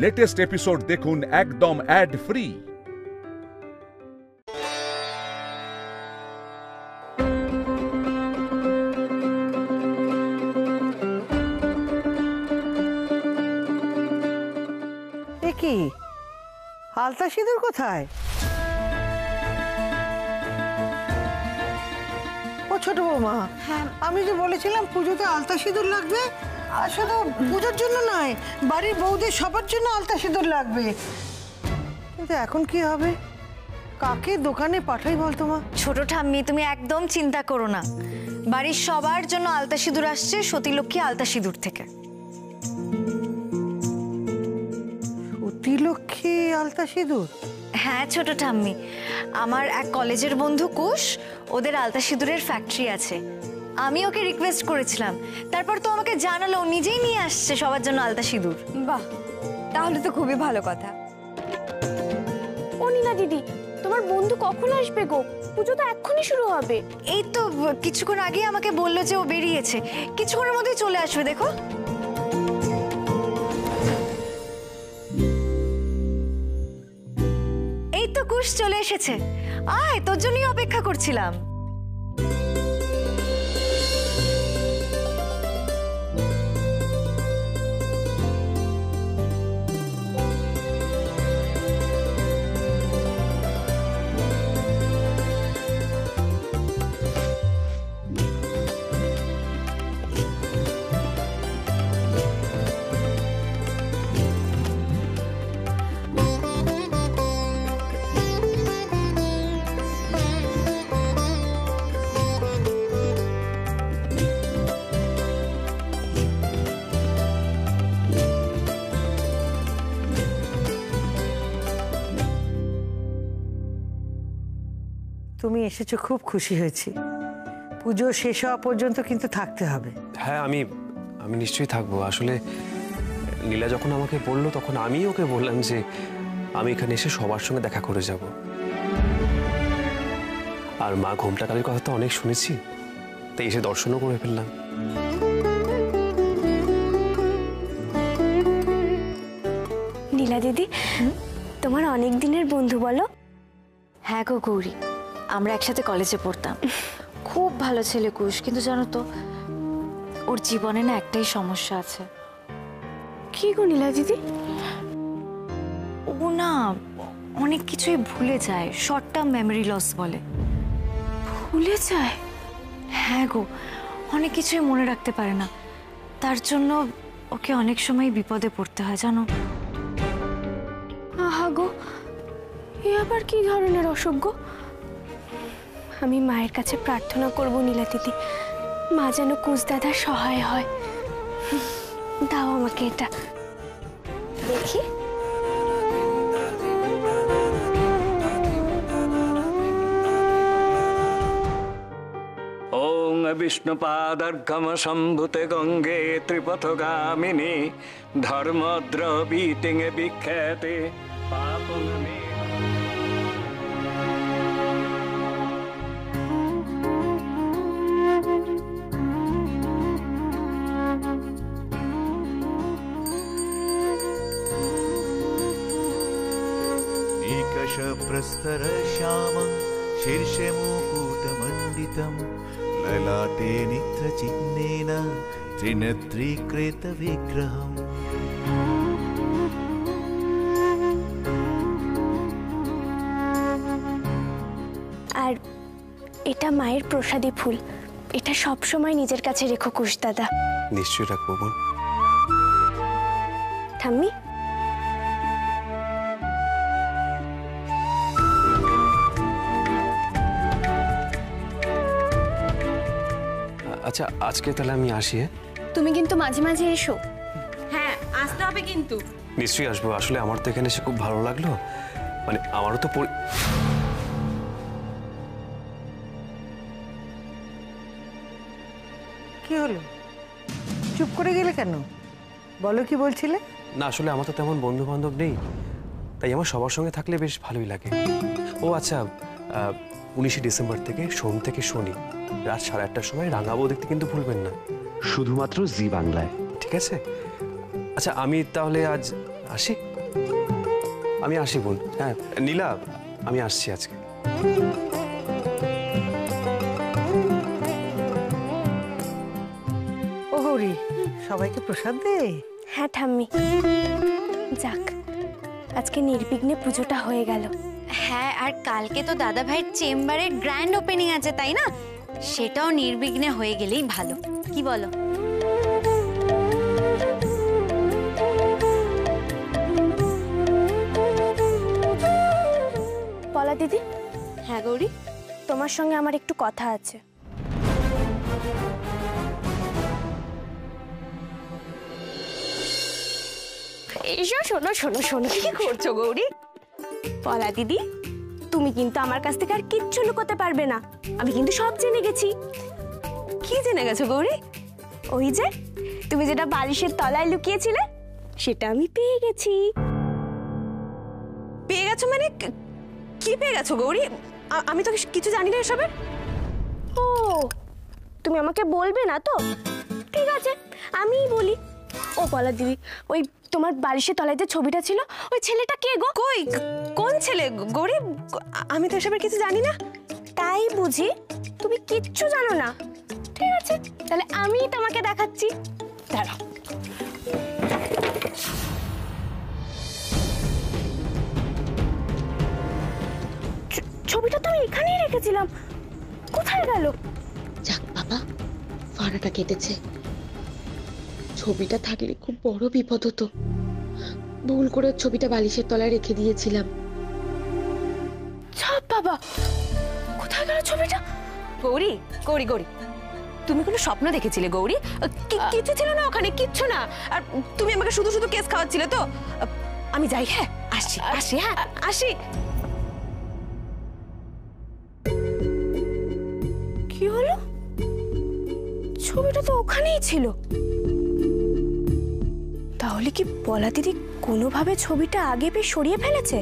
Latest episode দেখুন একদম add free. কি আলতা সিঁদুর কোথায়? ও ছোট বৌমা, আমি যে বলেছিলাম পুজোতে আলতা সিঁদুর লাগবে, আর শুধু পুজোর জন্য নয়, বাড়ির বউদের সবার জন্য আলতা সিঁদুর লাগবে। কিন্তু এখন কি হবে? কাকে দোকানে পাঠাই বলতো মা? ছোট ঠাম্মি, তুমি একদম চিন্তা করো না, বাড়ির সবার জন্য আলতা সিঁদুর আসছে সতীলক্ষ্মী আলতা সিঁদুর থেকে। সতীলক্ষ্মী আলতা সিঁদুর? হ্যাঁ ছোট ঠাম্মি, আমার এক কলেজের বন্ধু কুশ, ওদের আলতা সিঁদুরের ফ্যাক্টরি আছে। আমি ওকে রিকোয়েস্ট করেছিলাম, তারপর তো আমাকে জানালো নিজেই নিয়ে আসছে সবার জন্য আলতা সিঁদুর। বাহ, তাহলে তো খুবই ভালো কথা। ও নীলা দিদি, তোমার বন্ধু কখন আসবে গো? পুজো তো এক্ষুনি শুরু হবে। এই তো কিছুক্ষণ আগে আমাকে বললো যে ও বেরিয়েছে, কিছুক্ষণের মধ্যেই চলে আসবে। দেখো এই তো কুশ চলে এসেছে। আয়, তোর জন্যই অপেক্ষা করছিলাম। তুমি এসেছো, খুব খুশি হয়েছি। পুজো শেষ হওয়া পর্যন্ত কিন্তু থাকতে হবে। হ্যাঁ, আমি নিশ্চয়ই থাকবো। আসলে নীলা যখন আমাকে বললো তখন আমি ওকে বললাম যে আমি এখানে এসে সবার সঙ্গে দেখা করে যাব। আর মা ঘোমটাকালীর কথা তো অনেক শুনেছি, তাই এসে দর্শনও করে ফেললাম। নীলা দিদি, তোমার অনেক দিনের বন্ধু বলো? হ্যাঁ গো গৌরী, আমরা একসাথে কলেজে পড়তাম। খুব ভালো ছেলে কুশ, কিন্তু জানো তো ওর জীবনে না একটাই সমস্যা আছে। কি গো নীলা দিদি? ও না অনেক কিছুই ভুলে যায়, শর্ট টার্ম মেমোরি লস বলে। ভুলে যায়? হ্যাঁ গো, অনেক কিছুই মনে রাখতে পারে না, তার জন্য ওকে অনেক সময় বিপদে পড়তে হয় জানো। আহা গো, এ আবার কি ধরনের অসুখ গো? আমি মায়ের কাছে প্রার্থনা করব নীলা দিদি, মা যেন কুশ দাদার সহায় হয়। দাও আমাকে এটা দেখি। ওং বিষ্ণুপাদর্ঘম সম্ভুতে গঙ্গে ত্রিপথগামিনী ধর্মদ্রবীতিং বিখ্যাতে পাপং মে। प्रस्तर श्यामं शीर्षे मुकुटमण्डितं ललाटे नित्रचिह्नेन त्रिनेत्रीकृतविग्रहम्। আর এটা মায়ের প্রসাদী ফুল, এটা সব সময় নিজের কাছে রেখো কুশ দাদা। নিশ্চয়ই রাখবো বোন। ঠাম্মি, আচ্ছা, আজকে তাহলে আমি আসি। তুমি কিন্তু মাঝে মাঝে এসো। হ্যাঁ, আসতে হবে কিন্তু। নিশ্চয়ই আসবো। আসলে আমার তো এখানে এসে খুব ভালো লাগলো। মানে আমারও তো কি হলো, চুপ করে গেলে কেন? বলো, কি বলছিলে? না, আসলে আমার তো তেমন বন্ধু বান্ধব নেই, তাই আমার সবার সঙ্গে থাকলে বেশ ভালোই লাগে। ও আচ্ছা, 19শে ডিসেম্বর থেকে সোম থেকে শনি রাত 8:30টার সময় রাঙাবো দেখতে কিন্তু ভুলবেন না, শুধুমাত্র জি বাংলায়। ঠিক আছে? আচ্ছা আমি তাহলে আজ আসি, আমি আসি বোন। হ্যাঁ নীলা, আমি আসছি আজকে। ও গৌরী, সবাইকে প্রসাদ দে। হ্যাঁ ঠাম্মি, যাক আজকে নির্বিঘ্নে পুজোটা হয়ে গেল। হ্যাঁ, আর কালকে তো দাদা ভাইয়ের চেম্বারের গ্র্যান্ড ওপেনিং আছে, তাই না? সেটাও নির্বিঘ্নে হয়ে গেলেই ভালো, কি বলো? পলা দিদি, হ্যাঁ গৌরী, তোমার সঙ্গে আমার একটু কথা আছে। এসো, শোনো শোনো শোনো। কি করছো গৌরী? পলা দিদি, তুমি কিন্তু আমার কাছ থেকে আর কিচ্ছু লুকোতে পারবে না। আমি কিন্তু সব জেনে গেছি। কি জেনে গেছো গৌরী? ওই যে তুমি যেটা বালিশের তলায় লুকিয়েছিলে, সেটা আমি পেয়ে গেছি। পেয়ে গেছো মানে কি পেয়ে গেছো গৌরী? আমি তো কিছু জানি না এসবের। ও, তুমি আমাকে বলবে না তো? ঠিক আছে, আমিই বলি। ও পলা দিদি, ওই তোমার বালিশের তলায় যে ছবিটা ছিল, ওই ছেলেটা কে গো? কই, কোন ছেলে গৌরী? আমি তো এসবের কিছু জানি না। তাই বুঝি? তুমি কিচ্ছু জানো না? ঠিক আছে, তাহলে আমি তোমাকে দেখাচ্ছি। দাঁড়াও। ছবিটা তো আমি এখানেই রেখেছিলাম, কোথায় গেল? যাক বাবা, ফাড়াটা কেটেছে। ছবিটা থাকলে খুব বড় বিপদ হতো। ভুল করে ছবিটা বালিশের তলায় রেখে দিয়েছিলাম। ছাপ বাবা, কোথায় গেল ছবিটা? গৌরী গৌরী গৌরী, তুমি কোনো স্বপ্ন দেখেছিলে গৌরী? কিছু ছিল না ওখানে, কিচ্ছু না। আর তুমি আমাকে শুধু শুধু কেস খাওয়াচ্ছিলে তো। আমি যাই, হ্যাঁ আসছি আসছি, হ্যাঁ আসি। কি হলো? ছবিটা তো ওখানেই ছিল। তাহলে কি পলা দিদি কোনোভাবে ছবিটা আগে পেয়ে সরিয়ে ফেলেছে?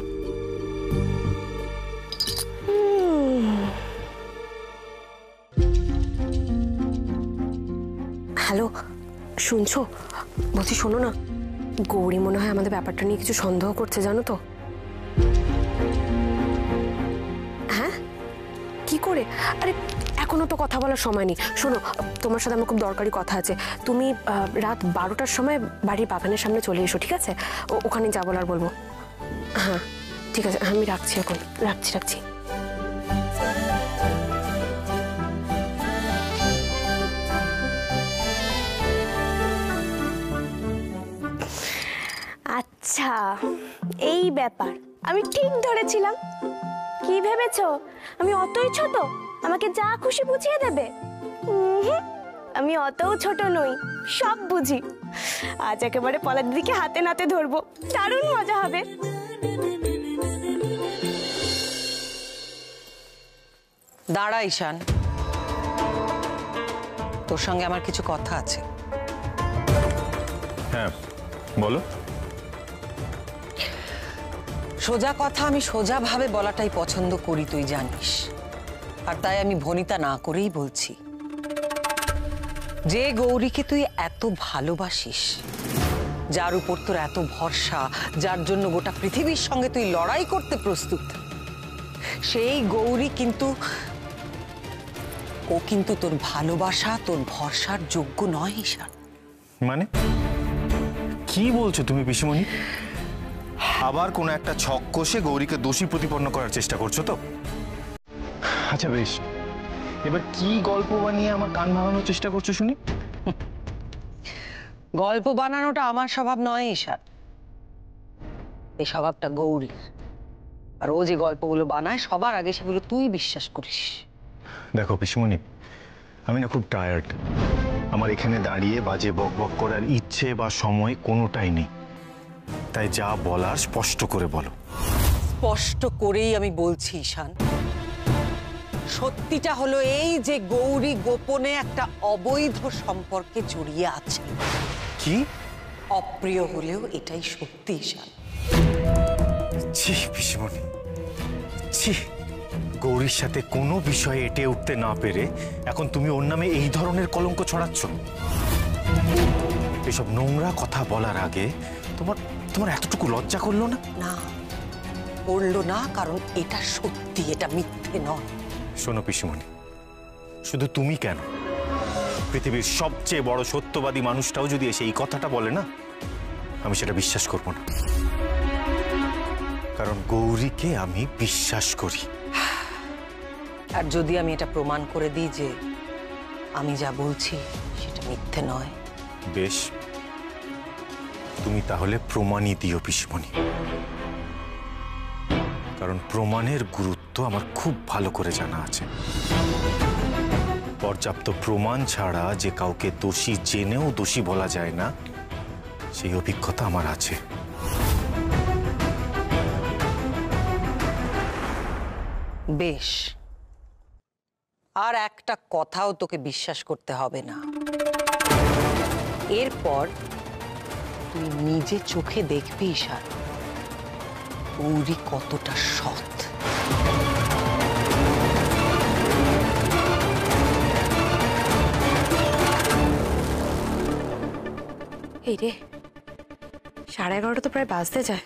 হ্যালো, শুনছো? বলছি শোনো না, গৌরী মনে হয় আমাদের ব্যাপারটা নিয়ে কিছু সন্দেহ করছে, জানো তো? হ্যাঁ, কি করে? আরে এখনো তো কথা বলার সময় নেই। শোনো, তোমার সাথে আমার খুব দরকারি কথা আছে। তুমি রাত 12টার সময় বাড়ির বাগানের সামনে চলে এসো, ঠিক আছে? ওখানে যা বলার বলবো। হ্যাঁ ঠিক আছে, আমি রাখছি এখন, রাখছি। আচ্ছা, এই ব্যাপার। আমি ঠিক ধরেছিলাম। কি ভেবেছো আমি অতই ছোট, আমাকে যা খুশি বুঝিয়ে দেবে? আমি অতও ছোট নই, সব বুঝি। আজ একেবারে পলা দিদিকে হাতে নাতে ধরবো, দারুণ মজা হবে। দাঁড়া ঈশান, তোর সঙ্গে আমার কিছু কথা আছে। হ্যাঁ বলো। সোজা কথা আমি সোজাভাবে বলাটাই পছন্দ করি, তুই জানিস। আর তাই আমি ভনিতা না করেই বলছি, যে গৌরীকে তুই এত ভালোবাসিস, যার উপর তোর এত ভরসা, যার জন্য গোটা পৃথিবীর সঙ্গে তুই লড়াই করতে প্রস্তুত, সেই গৌরী কিন্তু তোর ভালোবাসা, তোর ভরসার যোগ্য নয় ঈশান। মানে কি বলছো তুমি পিসিমণি? আবার কোনো একটা ছক কষে গৌরীকে দোষী প্রতিপন্ন করার চেষ্টা করছো তো? আচ্ছা বেশ, এবার কি গল্প বানিয়ে আমার কান ভাঙানোর চেষ্টা করছো শুনি? গল্প বানানোটা আমার স্বভাব নয় ঈশান, এই স্বভাবটা গৌরীর। আর ও যে গল্পগুলো বানায় সবার আগে সেগুলো তুই বিশ্বাস করিস। দেখো পিসিমণি, আমি না খুব টায়ার্ড। আমার এখানে দাঁড়িয়ে বাজে বক বক করার ইচ্ছে বা সময় কোনোটাই নেই। তাই যা বলার স্পষ্ট করে বলো। স্পষ্ট করেই আমি বলছি ঈশান, সত্যিটা হলো এই যে গৌরী গোপনে একটা অবৈধ সম্পর্কে জড়িয়ে আছে। কি? অপ্রিয় হলেও এটাই সত্যি ঈশান। ছি পিসিমণি, ছি। গৌরীর সাথে কোনো বিষয়ে এটে উঠতে না পেরে এখন তুমি ওর নামে এই ধরনের কলঙ্ক ছড়াচ্ছ। এসব নোংরা কথা বলার আগে তোমার তোমার এতটুকু লজ্জা করলো না? না, করলো না, কারণ এটা সত্যি, এটা মিথ্যে নয়। শোনো পিসিমণি, শুধু তুমি কেন, পৃথিবীর সবচেয়ে বড় সত্যবাদী মানুষটাও যদি এসে এই কথাটা বলে না, আমি সেটা বিশ্বাস করব না। কারণ গৌরীকে আমি বিশ্বাস করি। আর যদি আমি এটা প্রমাণ করে দিই যে আমি যা বলছি সেটা মিথ্যে নয়। বেশ, তুমি তাহলে প্রমাণই দিও পিসিমণি, কারণ প্রমাণের গুরুত্ব আমার খুব ভালো করে জানা আছে। পর্যাপ্ত প্রমাণ ছাড়া যে কাউকে দোষী জেনেও দোষী বলা যায় না, সেই অভিজ্ঞতা আমার আছে। বেশ, আর একটা কথাও তোকে বিশ্বাস করতে হবে না। এরপর তুই নিজে চোখে দেখবি ঈশান, গৌরী কতটা সৎ। এই রে, 11:30 তো প্রায় বাজতে যায়।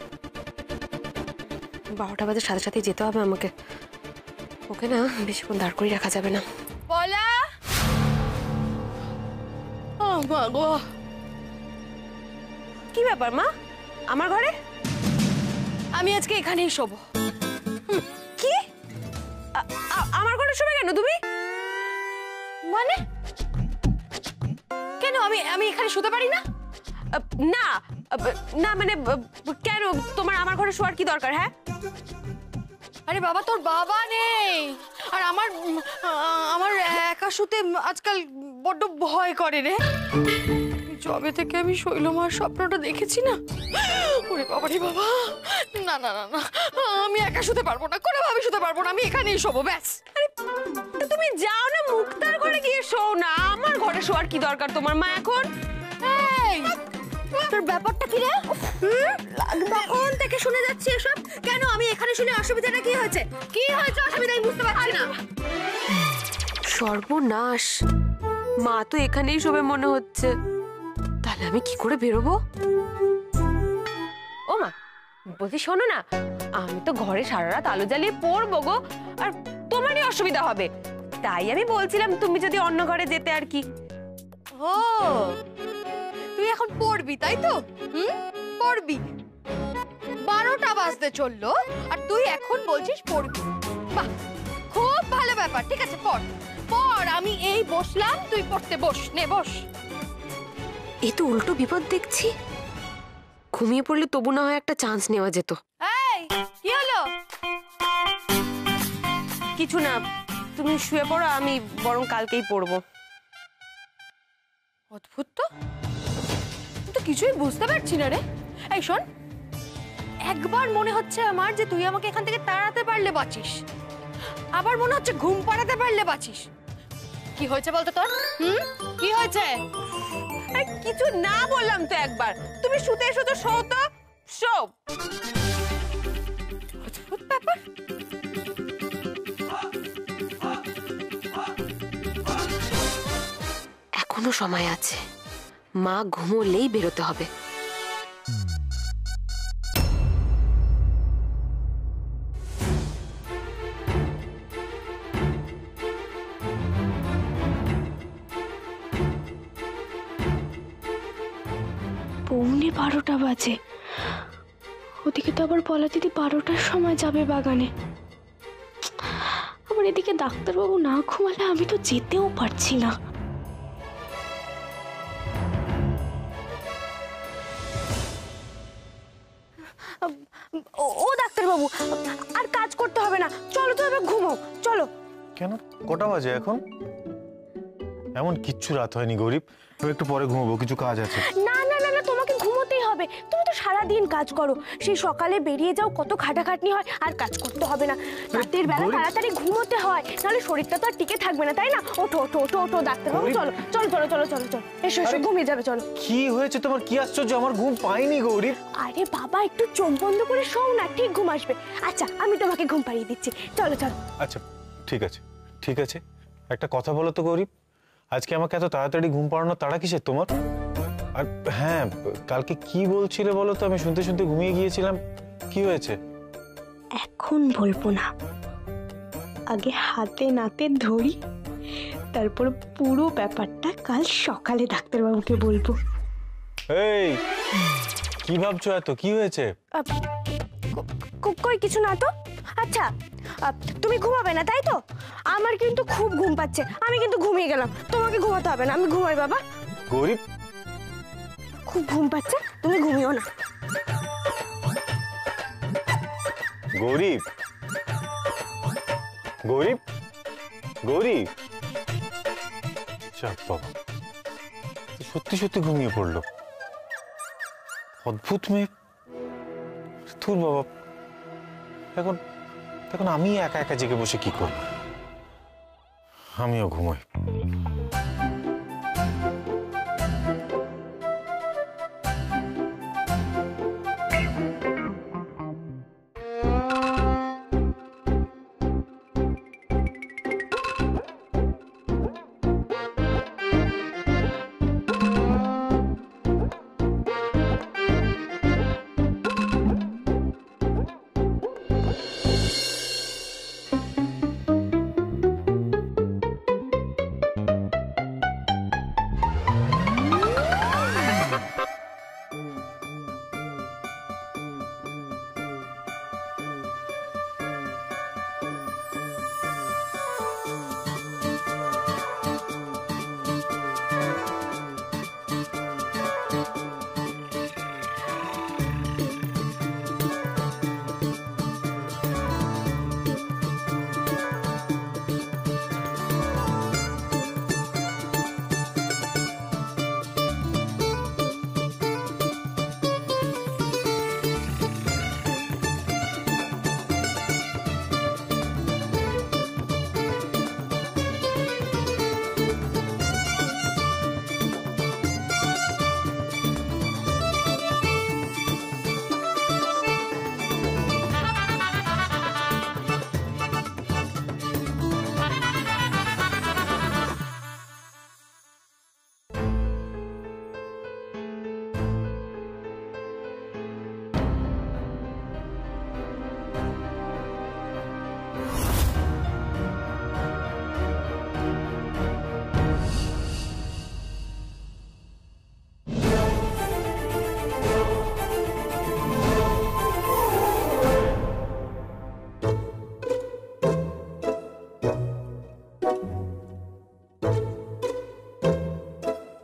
12টা বাজে সাথে সাথে যেতে হবে আমাকে। ওকে না বেশিক্ষণ দাঁড় করে রাখা যাবে না। বলা, ও মা গো, কি ব্যাপার মা, আমার ঘরে? আমি আজকে এখানেই শোবো। কি? আমার ঘরে শোবে কেন তুমি? মানে কেন আমি এখানে শুতে পারি না? না না, মানে কেন তোমার আমার ঘরে শোয়ার কি দরকার? হ্যাঁ, আরে বাবা, তোর বাবা নেই, আর আমার একা শুতে আজকাল বড্ড ভয় করে রে। যবে থেকে আমি শৈলমার স্বপ্নটা দেখেছি না, ওরে বাবা রে বাবা, না না না না, আমি একা শুতে পারবো না, কোনোভাবে শুতে পারবো না, আমি এখানেই শোবো ব্যাস। আরে তুমি যাও না মুক্তার ঘরে গিয়ে শোও না, আমার ঘরে শোয়ার কি দরকার তোমার মা এখন? এই, তোর ব্যাপারটা কি রে? তখন থেকে শুনে যাচ্ছি এসব। কেন আমি এখানে শুনে অসুবিধাটা কি হয়েছে? কি হয়েছে অসুবিধা আমি বুঝতে পারছি না। সর্বনাশ, মা তো এখানেই শোবে মনে হচ্ছে। তাহলে আমি কি করে বেরোবো? ও মা, বলছি শোনো না, আমি তো ঘরে সারা রাত আলো জ্বালিয়ে পড়বো গো, আর তোমারই অসুবিধা হবে। তাই আমি বলছিলাম তুমি যদি অন্য ঘরে যেতে আর কি। ও, তুই এখন পড়বি তাই তো? পড়বি। 12টা বাজতে চললো আর তুই এখন বলছিস পড়বি। বাহ, খুব ভালো ব্যাপার। ঠিক আছে, পড় পড়, আমি এই বসলাম, তুই পড়তে বস। নে বস। এ তো উল্টো বিপদ দেখছি। ঘুমিয়ে পড়লে তবু না হয় একটা চান্স নেওয়া যেত। এই, কি হলো? কিছু না, তুমি শুয়ে পড়ো, আমি বরং কালকেই পড়বো। অদ্ভুত তো, তো কিছুই বুঝতে পারছি না রে। এই শোন, একবার মনে হচ্ছে আমার যে তুই আমাকে এখান থেকে তাড়াতে পারলে বাঁচিস, আবার মনে হচ্ছে ঘুম পাড়াতে পারলে বাঁচিস। কি হয়েছে বলতো তোর? কি হয়েছে? কিছু না বললাম তো একবার। তুমি শুতে এসো তো, শো তো, শো। অদ্ভুত ব্যাপার। এখনো সময় আছে, মা ঘুমোলেই বেরোতে হবে। পৌনে 12টা বাজে, ওদিকে তো আবার বলা দিদি 12টার সময় যাবে বাগানে। আবার এদিকে ডাক্তারবাবু না ঘুমালে আমি তো যেতেও পারছি না। ও ডাক্তারবাবু, আর কাজ করতে হবে না, চলো তো এবার ঘুমো, চলো। কেন, কটা বাজে এখন? এমন কিচ্ছু রাত হয়নি গরিব, একটু পরে ঘুমাবো, কিছু কাজ আছে। না না না না, তোমাকে ঘুমোতেই হবে। তুমি তো সারাদিন কাজ করো, সেই সকালে বেরিয়ে যাও, কত খাটাখাটনি হয়, আর কাজ করতে হবে না। রাতের বেলা তাড়াতাড়ি ঘুমোতে হয়, নাহলে শরীরটা তো আর টিকে থাকবে না, তাই না? ওঠো ওঠো ওঠো ওঠো ডাক্তারবাবু, চলো চলো চলো চলো চলো চলো, এসো এসো, ঘুমিয়ে যাবে, চলো। কি হয়েছে তোমার? কি আশ্চর্য, আমার ঘুম পাইনি গৌরী। আরে বাবা, একটু চোখ বন্ধ করে শোও না, ঠিক ঘুম আসবে। আচ্ছা, আমি তোমাকে ঘুম পাড়িয়ে দিচ্ছি, চলো চলো। আচ্ছা ঠিক আছে ঠিক আছে, একটা কথা বলো তো গৌরী, আজকে আমাকে এত তাড়াতাড়ি ঘুম পাড়ানো তাড়া কিসের তোমার? আর হ্যাঁ, কালকে কি বলছিলে বলো তো? আমি শুনতে শুনতে ঘুমিয়ে গিয়েছিলাম। কি হয়েছে? এখন বলবো না, আগে হাতে নাতে ধরি, তারপর পুরো ব্যাপারটা কাল সকালে ডাক্তারবাবুকে বলবো। এই কি ভাবছো এত? কি হয়েছে? কই কিছু না তো। আচ্ছা তুমি ঘুমাবে না তাই তো? আমার কিন্তু খুব ঘুম পাচ্ছে, আমি কিন্তু ঘুমিয়ে গেলাম। তোমাকে ঘুমাতে হবে না, আমি ঘুমাই বাবা। গরিব, খুব ঘুম পাচ্ছে, তুমি ঘুমিও না। গরিব, গরিব, গরিব। চাপ বাবা, সত্যি সত্যি ঘুমিয়ে পড়লো। অদ্ভুত মেয়ে। ধুর বাবা, এখন এখন আমি একা একা জেগে বসে কি করব? আমিও ঘুমাই।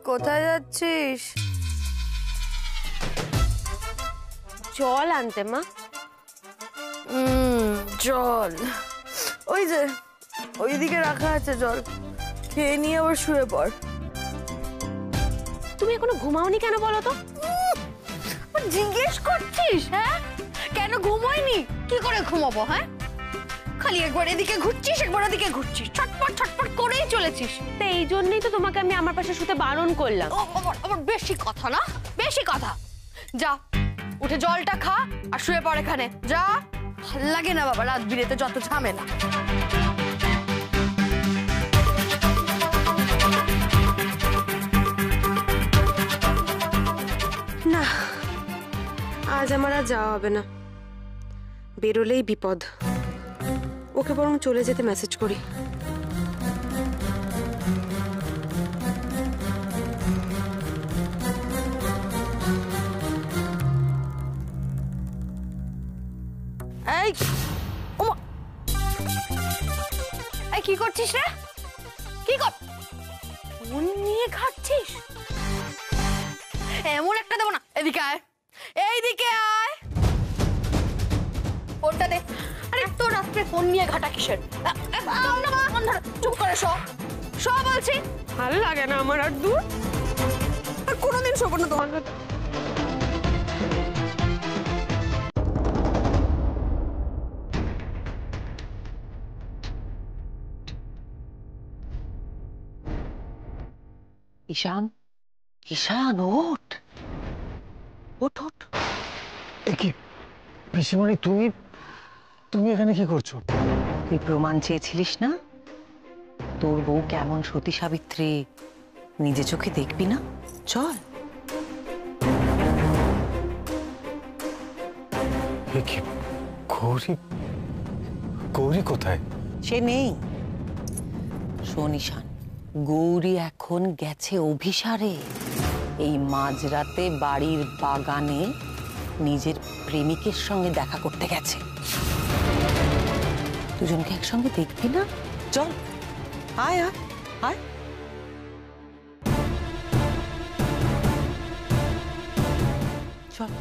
কোথায় যাচ্ছিস? জল আনতে মা। জল ওই যে ওইদিকে রাখা আছে, জল খেয়ে নিয়ে আবার শুয়ে পড়। তুমি এখনো ঘুমাওনি কেন বলো তো? জিজ্ঞেস করছিস? হ্যাঁ, কেন ঘুমোয়নি? কি করে ঘুমাবো? হ্যাঁ, খালি একবার এদিকে ঘুরছিস, একবার ওদিকে ঘুরছিস, ছটপট ছটপট করেই চলেছিস। তো এই জন্যই তো তোমাকে আমি আমার পাশে শুতে বারণ করলাম। আবার বেশি কথা না, বেশি কথা। যা উঠে জলটা খা আর শুয়ে পড় এখানে। যা, ভাল লাগে না বাবা রাত বিরেতে যত ঝামেলা। না, আজ আমার আর যাওয়া হবে না। বেরোলেই বিপদ। ওকে বরং চলে যেতে মেসেজ করি। এই ওমা, এই কি করছিস রে? কি কর? ফোন নিয়ে ঘাটছিস? এমন একটা দেবো না। এদিকে আয়, এইদিকে আয়, ফোনটা দে। আরে তোর রাত্রে ফোন নিয়ে ঘাটা কিসের? চুপ করে শো, শো বলছি। ভালো লাগে না আমার আর দূর। আর কোনোদিন শোবো না তোমার সাথে। ঈশান, ঈশান ওঠ, ওঠ ওঠ। কি পিসিমণি, তুমি তুমি এখানে কি করছো? তুই প্রমাণ চেয়েছিলিস না তোর বউ কেমন সতী সাবিত্রী, নিজে চোখে দেখবি না? চল। কি গৌরী, গৌরী কোথায়? সে নেই শোনিশান, গৌরী এখন গেছে অভিসারে। এই মাঝরাতে বাড়ির বাগানে নিজের প্রেমিকের সঙ্গে দেখা করতে গেছে। দুজনকে একসঙ্গে দেখবি না? চল, আয় আয় আয়। চল।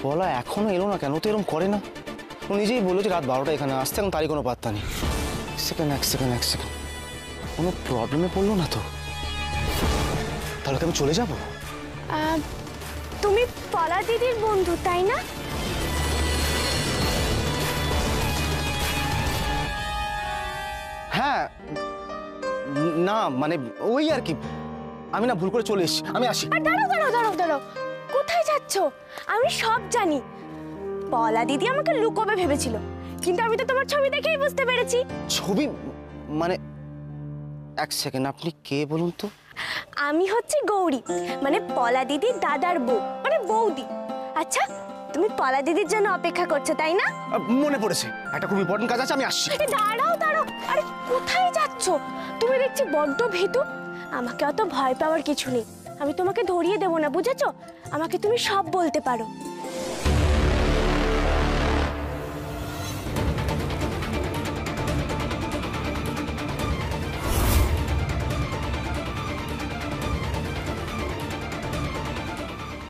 বলা এখনো এলো না কেন? তো এরকম করে না। ও নিজেই বললো যে রাত 12টা এখানে আসতে, এখন তারই কোনো পাত্তা নেই। এক সেকেন্ড কোনো প্রবলেমে পড়লো না তো? তাহলে কি আমি চলে যাব? তুমি পলা দিদির বন্ধু তাই না? হ্যাঁ, না মানে ওই আর কি, আমি না ভুল করে চলে এসেছি, আমি আসি। দাঁড়াও, কোথায় যাচ্ছ? আমি সব জানি। পলা দিদি আমাকে লুকোবে ভেবেছিল, কিন্তু আমি তো তোমার ছবি দেখেই বুঝতে পেরেছি। ছবি মানে? এক সেকেন্ড, আপনি কে বলুন তো? আমি হচ্ছে গৌরী, মানে পলা দিদির দাদার বউ, মানে বৌদি। আচ্ছা, তুমি পলা দিদির জন্য অপেক্ষা করছো তাই না? মনে পড়েছে, একটা খুব ইম্পর্টেন্ট কাজ আছে, আমি আসছি। দাঁড়াও, আরে কোথায় যাচ্ছ? তুমি দেখছি বড্ড ভীতু। আমাকে অত ভয় পাওয়ার কিছু নেই, আমি তোমাকে ধরিয়ে দেবো না, বুঝেছো? আমাকে তুমি সব বলতে পারো।